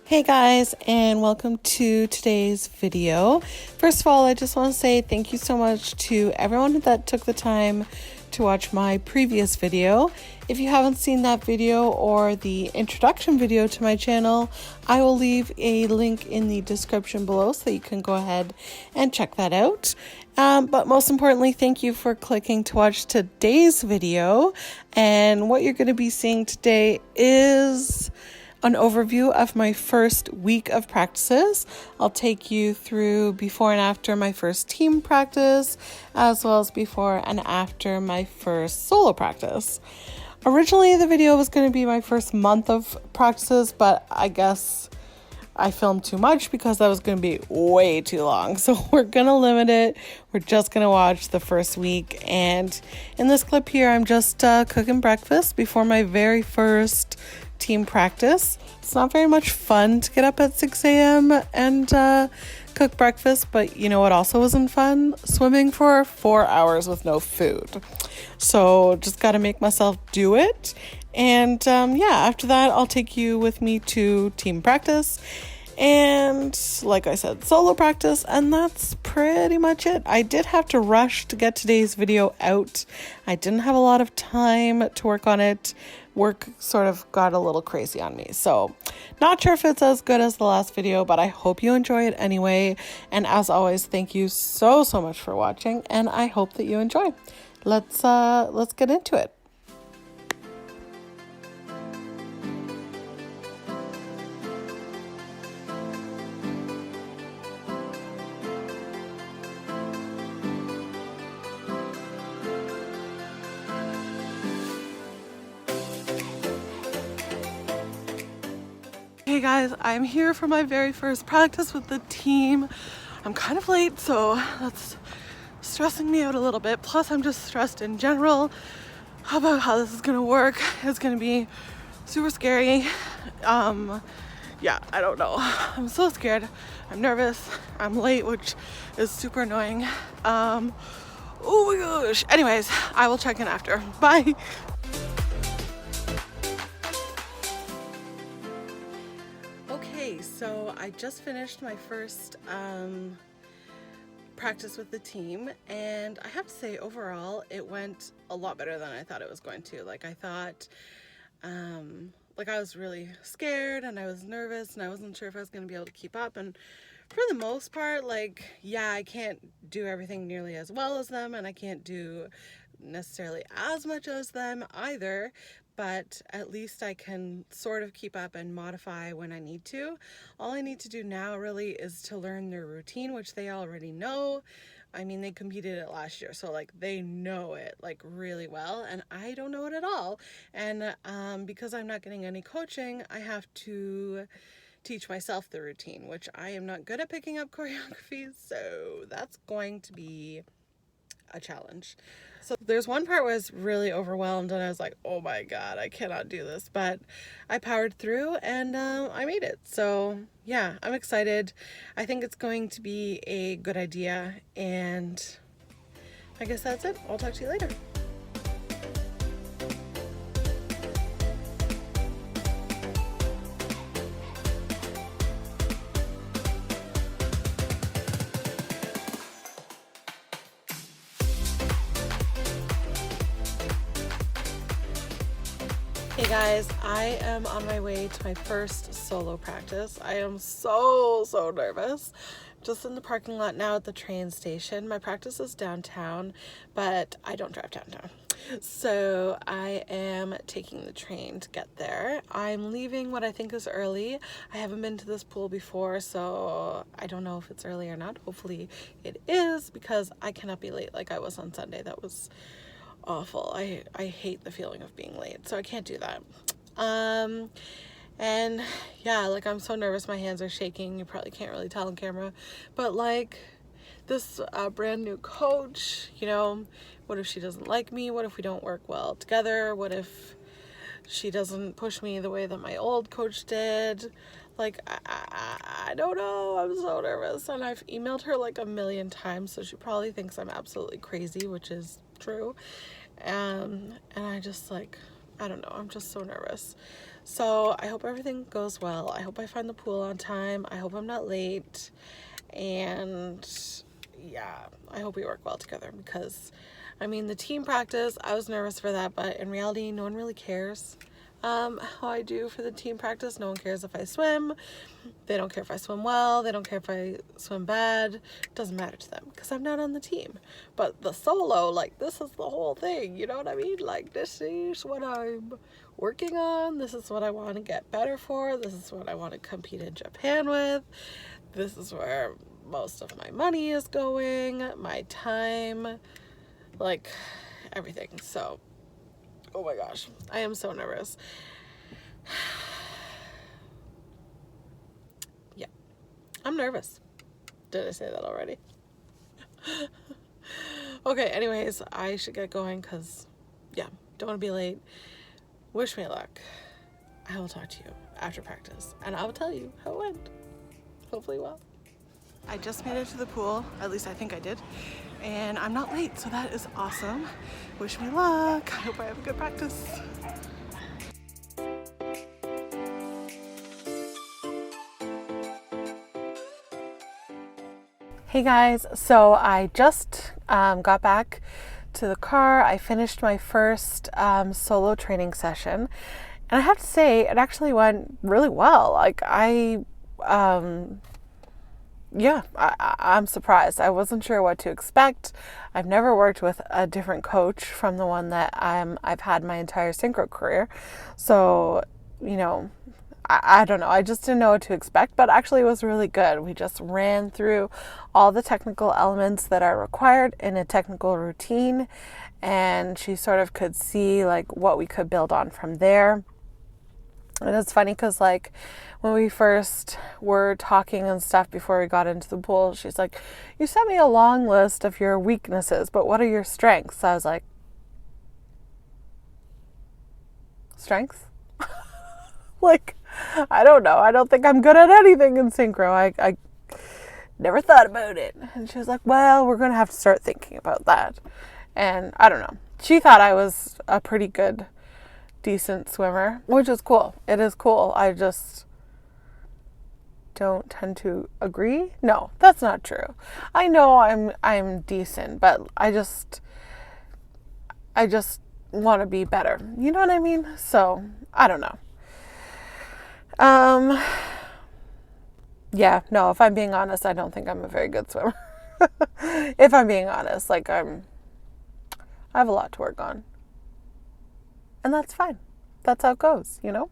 Hey guys, and welcome to today's video. First of all, I just want to say thank you so much to everyone that took the time to watch my previous video. If you haven't seen that video or the introduction video to my channel, I will leave a link in the description below so you can go ahead and check that out. But most importantly, thank you for clicking to watch today's video. And what you're going to be seeing today is an overview of my first week of practices. I'll take you through before and after my first team practice, as well as before and after my first solo practice. Originally, the video was going to be my first month of practices, but I guess I filmed too much because that was going to be way too long. So we're going to limit it. We're just going to watch the first week. And in this clip here, I'm just cooking breakfast before my very first team practice. It's not very much fun to get up at 6 a.m. and cook breakfast, but you know what also wasn't fun? Swimming for 4 hours with no food. So just got to make myself do it. And after that, I'll take you with me to team practice. And like I said, solo practice, and that's pretty much it. I did have to rush to get today's video out. I didn't have a lot of time to work on it. Work sort of got a little crazy on me. So not sure if it's as good as the last video, but I hope you enjoy it anyway. And as always, thank you so much for watching, and I hope that you enjoy. Let's get into it. Hey guys, I'm here for my very first practice with the team. I'm kind of late, so that's stressing me out a little bit. Plus, I'm just stressed in general about how this is gonna work. It's gonna be super scary. I don't know. I'm so scared. I'm nervous. I'm late, which is super annoying. Oh my gosh. Anyways, I will check in after. Bye. So I just finished my first practice with the team, and I have to say overall it went a lot better than I thought it was going to. I thought I was really scared and I was nervous and I wasn't sure if I was going to be able to keep up, and for the most part, I can't do everything nearly as well as them, and I can't do necessarily as much as them either, but at least I can sort of keep up and modify when I need to. All I need to do now really is to learn their routine, which they already know. I mean, they competed it last year, so they know it really well, and I don't know it at all. And because I'm not getting any coaching, I have to teach myself the routine, which I am not good at picking up choreography, so that's going to be a challenge. So there's one part where I was really overwhelmed and I was like, oh my god, I cannot do this, but I powered through and I made it. So yeah, I'm excited. I think it's going to be a good idea, and I guess that's it. I'll talk to you later. Hey guys, I am on my way to my first solo practice. I am so nervous. Just in the parking lot now at the train station. My practice is downtown, but I don't drive downtown. So I am taking the train to get there. I'm leaving what I think is early. I haven't been to this pool before, so I don't know if it's early or not. Hopefully it is, because I cannot be late like I was on Sunday. That was awful. I hate the feeling of being late, so I can't do that. And yeah, I'm so nervous, my hands are shaking. You probably can't really tell on camera, but this brand new coach, what if she doesn't like me? What if we don't work well together? What if she doesn't push me the way that my old coach did? I don't know. I'm so nervous, and I've emailed her a million times, so she probably thinks I'm absolutely crazy, which is true. And I just I don't know. I'm just so nervous. So I hope everything goes well. I hope I find the pool on time. I hope I'm not late. And yeah, I hope we work well together because, I mean, the team practice, I was nervous for that, but in reality, no one really cares how I do for the team practice. No one cares if I swim. They don't care if I swim well. They don't care if I swim bad. It doesn't matter to them because I'm not on the team. But the solo, like, this is the whole thing. You know what I mean? Like, this is what I'm working on. This is what I want to get better for. This is what I want to compete in Japan with. This is where most of my money is going, my time, like everything. So, oh my gosh, I am so nervous. Yeah, I'm nervous. Did I say that already? Okay, anyways, I should get going because, yeah, don't want to be late. Wish me luck. I will talk to you after practice, and I will tell you how it went. Hopefully well. I just made it to the pool, at least I think I did, and I'm not late, so that is awesome. Wish me luck. I hope I have a good practice. Hey guys, so I just got back to the car. I finished my first solo training session, and I have to say it actually went really well. Like I'm surprised. I wasn't sure what to expect. I've never worked with a different coach from the one that I've had my entire synchro career. So, you know, I don't know. I just didn't know what to expect, but actually it was really good. We just ran through all the technical elements that are required in a technical routine, and she sort of could see like what we could build on from there. And it's funny because, like, when we first were talking and stuff before we got into the pool, she's like, you sent me a long list of your weaknesses, but what are your strengths? I was like, strengths? Like, I don't know. I don't think I'm good at anything in synchro. I never thought about it. And she was like, well, we're going to have to start thinking about that. And I don't know. She thought I was a pretty good, decent swimmer, which is cool. It is cool. I just don't tend to agree. No, that's not true. I know I'm decent, but I just want to be better. You know what I mean? So, I don't know. Yeah, no, if I'm being honest, I don't think I'm a very good swimmer. If I'm being honest, like I have a lot to work on. And that's fine. That's how it goes, you know?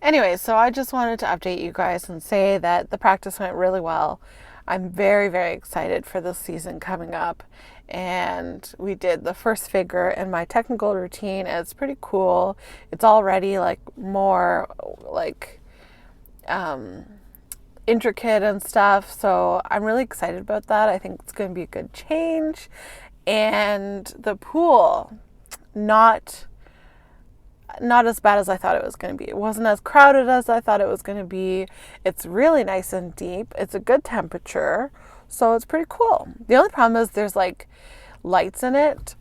Anyway, so I just wanted to update you guys and say that the practice went really well. I'm very, very excited for this season coming up. And we did the first figure in my technical routine. And it's pretty cool. It's already like more like intricate and stuff. So I'm really excited about that. I think it's going to be a good change. And the pool, not as bad as I thought it was going to be. It wasn't as crowded as I thought it was going to be. It's really nice and deep. It's a good temperature. So it's pretty cool. The only problem is there's like lights in it.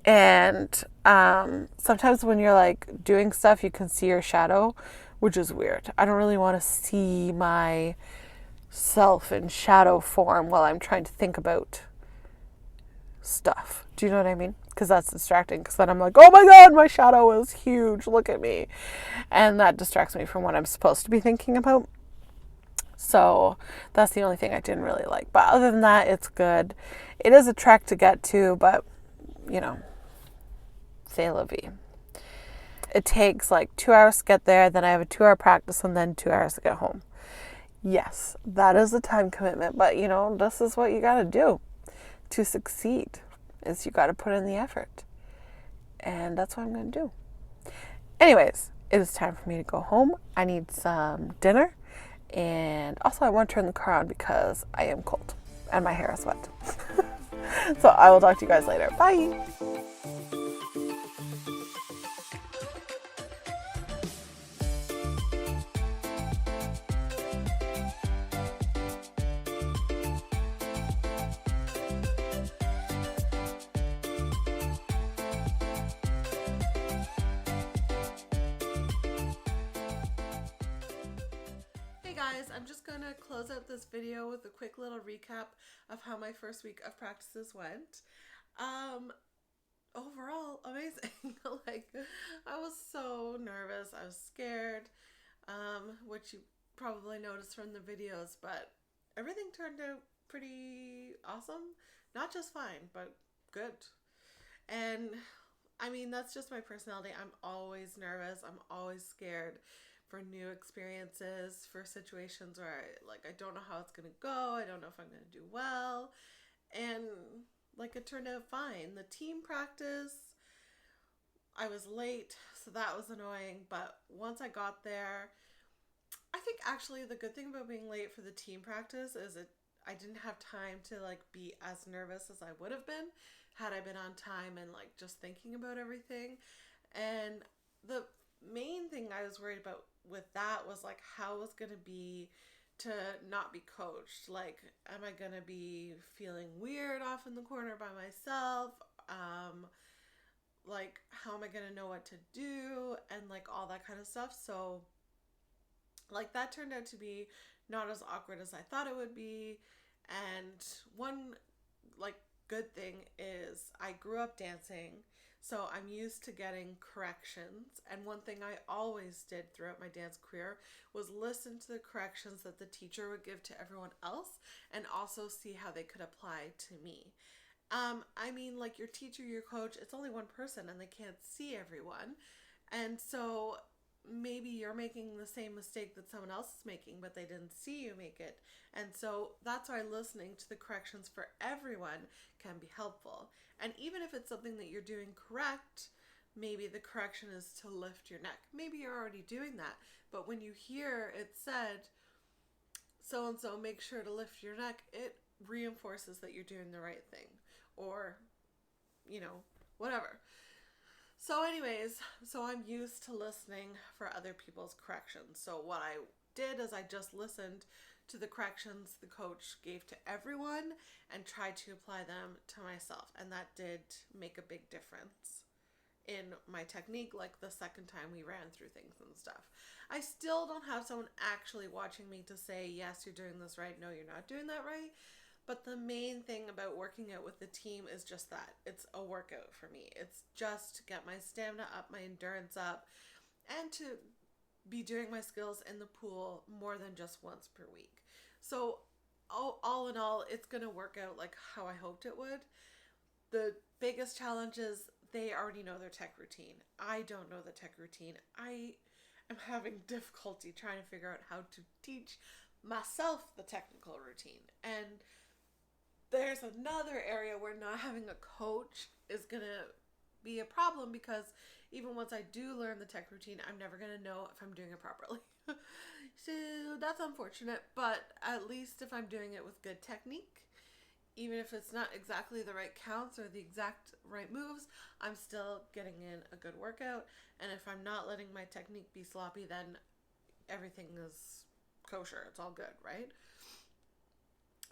And sometimes when you're like doing stuff, you can see your shadow, which is weird. I don't really want to see myself in shadow form while I'm trying to think about stuff. Do you know what I mean? Because that's distracting. Because then I'm like, oh my God, my shadow is huge. Look at me. And that distracts me from what I'm supposed to be thinking about. So that's the only thing I didn't really like. But other than that, it's good. It is a trek to get to, but, you know, c'est la vie. It takes like 2 hours to get there. Then I have a 2-hour practice and then 2 hours to get home. Yes, that is a time commitment. But, you know, this is what you got to do to succeed. Is you got to put in the effort. And that's what I'm going to do. Anyways, it is time for me to go home. I need some dinner. And also I want to turn the car on because I am cold and my hair is wet. So I will talk to you guys later. Bye. guys, I'm just going to close out this video with a quick little recap of how my first week of practices went. Overall, amazing. Like, I was so nervous. I was scared, which you probably noticed from the videos, but everything turned out pretty awesome. Not just fine, but good. And I mean, that's just my personality. I'm always nervous. I'm always scared for new experiences, for situations where I don't know how it's going to go. I don't know if I'm going to do well. And it turned out fine. The team practice, I was late, so that was annoying. But once I got there, I think actually the good thing about being late for the team practice is I didn't have time to be as nervous as I would have been had I been on time and just thinking about everything. And the main thing I was worried about with that was how it was going to be to not be coached. Am I going to be feeling weird off in the corner by myself? How am I going to know what to do? And all that kind of stuff. So that turned out to be not as awkward as I thought it would be. And one good thing is I grew up dancing, so I'm used to getting corrections. And one thing I always did throughout my dance career was listen to the corrections that the teacher would give to everyone else and also see how they could apply to me. I mean, your teacher, your coach, it's only one person and they can't see everyone. And so maybe you're making the same mistake that someone else is making, but they didn't see you make it. And so that's why listening to the corrections for everyone can be helpful. And even if it's something that you're doing correct, maybe the correction is to lift your neck. Maybe you're already doing that, but when you hear it said, so-and-so, make sure to lift your neck, it reinforces that you're doing the right thing, or, whatever. So anyways, I'm used to listening for other people's corrections. So what I did is I just listened to the corrections the coach gave to everyone and tried to apply them to myself. And that did make a big difference in my technique, the second time we ran through things and stuff. I still don't have someone actually watching me to say, yes, you're doing this right. No, you're not doing that right. But the main thing about working out with the team is just that. It's a workout for me. It's just to get my stamina up, my endurance up, and to be doing my skills in the pool more than just once per week. So all in all, it's going to work out how I hoped it would. The biggest challenge is they already know their tech routine. I don't know the tech routine. I am having difficulty trying to figure out how to teach myself the technical routine. And there's another area where not having a coach is going to be a problem, because even once I do learn the tech routine, I'm never going to know if I'm doing it properly. So that's unfortunate, but at least if I'm doing it with good technique, even if it's not exactly the right counts or the exact right moves, I'm still getting in a good workout. And if I'm not letting my technique be sloppy, then everything is kosher. It's all good, right?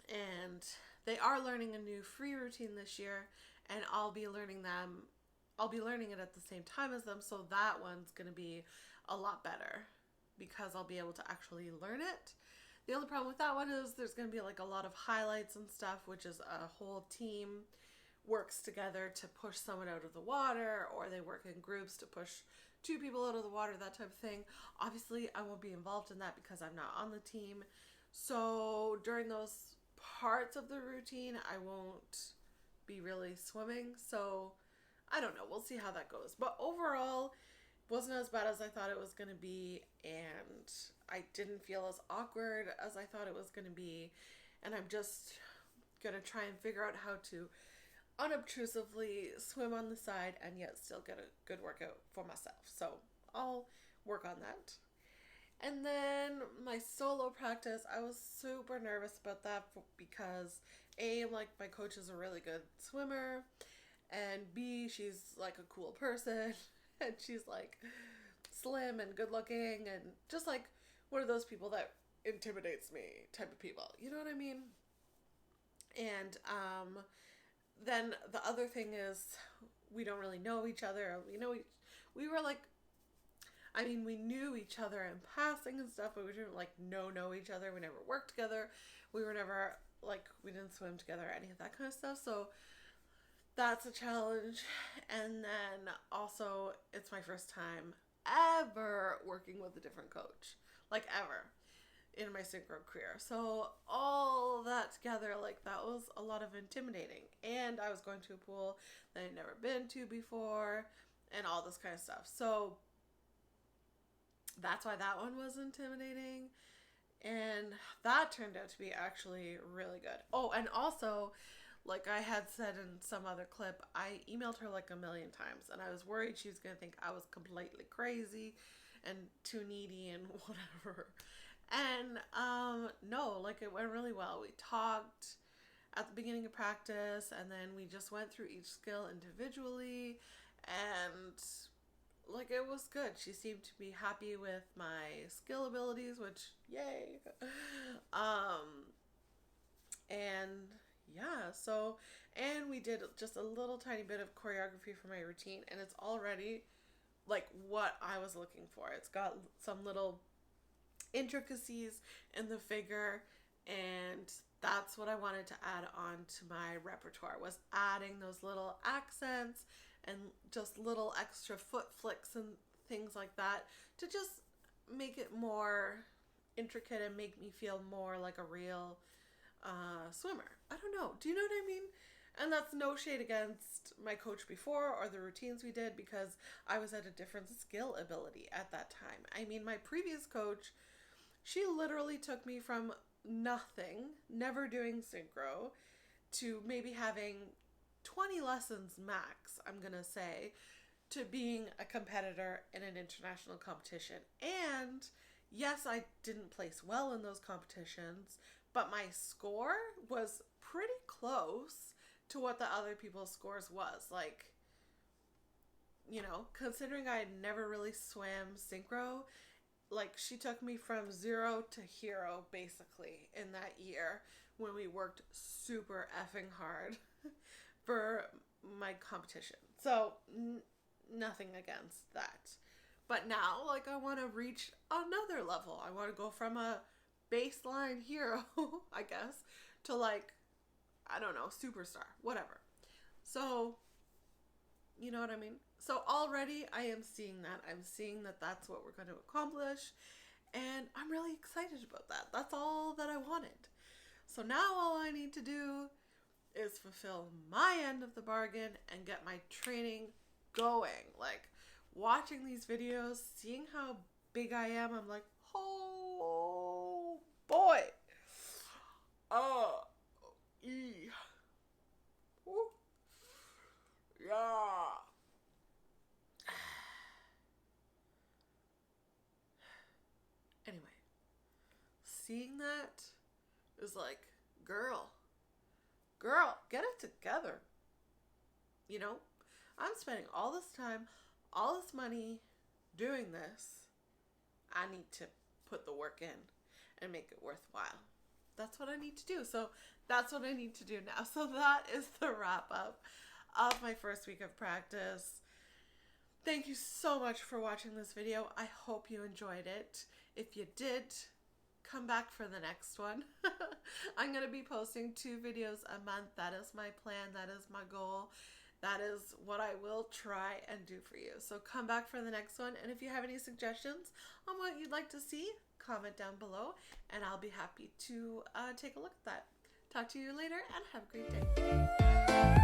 And they are learning a new free routine this year, and I'll be learning it at the same time as them, so that one's going to be a lot better because I'll be able to actually learn it. The only problem with that one is there's going to be a lot of highlights and stuff, which is a whole team works together to push someone out of the water, or they work in groups to push two people out of the water, that type of thing. Obviously, I won't be involved in that because I'm not on the team. So during those parts of the routine, I won't be really swimming. So I don't know. We'll see how that goes. But overall, wasn't as bad as I thought it was going to be, and I didn't feel as awkward as I thought it was going to be. And I'm just going to try and figure out how to unobtrusively swim on the side and yet still get a good workout for myself. So I'll work on that. And then my solo practice, I was super nervous about that because A, my coach is a really good swimmer, and B, she's a cool person, and she's slim and good looking, and just one of those people that intimidates me type of people. You know what I mean? And then the other thing is we don't really know each other. We were I mean, we knew each other in passing and stuff, but we didn't like know each other. We never worked together. We were never like, we didn't swim together, any of that kind of stuff. So that's a challenge. And then also, it's my first time ever working with a different coach, like ever, in my synchro career. So all that together, like, that was a lot of intimidating. And I was going to a pool that I'd never been to before and all this kind of stuff. So that's why that one was intimidating. And that turned out to be actually really good. Oh, and also, like I had said in some other clip, I emailed her like a million times, and I was worried she was going to think I was completely crazy and too needy and whatever. And no, like, it went really well. We talked at the beginning of practice, and then we just went through each skill individually, and like, it was good. She seemed to be happy with my skill abilities, which, yay. And yeah, so, and we did just a little tiny bit of choreography for my routine, and it's already like what I was looking for. It's got some little intricacies in the figure, and that's what I wanted to add on to my repertoire, was adding those little accents and just little extra foot flicks and things like that to just make it more intricate and make me feel more like a real swimmer. I don't know. Do you know what I mean? And that's no shade against my coach before or the routines we did, because I was at a different skill ability at that time. I mean, my previous coach, she literally took me from nothing, never doing synchro, to maybe having 20 lessons max, I'm gonna say, to being a competitor in an international competition. And yes, I didn't place well in those competitions, but my score was pretty close to what the other people's scores was. Like, you know, considering I had never really swam synchro, like, she took me from 0 to hero basically in that year when we worked super effing hard for my competition. So nothing against that. But now, like, I want to reach another level. I want to go from a baseline hero, I guess, to, like, I don't know, superstar, whatever. So, you know what I mean? So already I am seeing that. I'm seeing that that's what we're going to accomplish. And I'm really excited about that. That's all that I wanted. So now all I need to do is fulfill my end of the bargain and get my training going. Like, watching these videos, seeing how big I am, I'm like, oh boy. Oh, yeah. Anyway, seeing that is like, girl, get it together. You know, I'm spending all this time, all this money doing this. I need to put the work in and make it worthwhile. That's what I need to do. So that's what I need to do now. So that is the wrap up of my first week of practice. Thank you so much for watching this video. I hope you enjoyed it. If you did, come back for the next one. I'm going to be posting 2 videos a month. That is my plan. That is my goal. That is what I will try and do for you. So come back for the next one. And if you have any suggestions on what you'd like to see, comment down below and I'll be happy to take a look at that. Talk to you later and have a great day.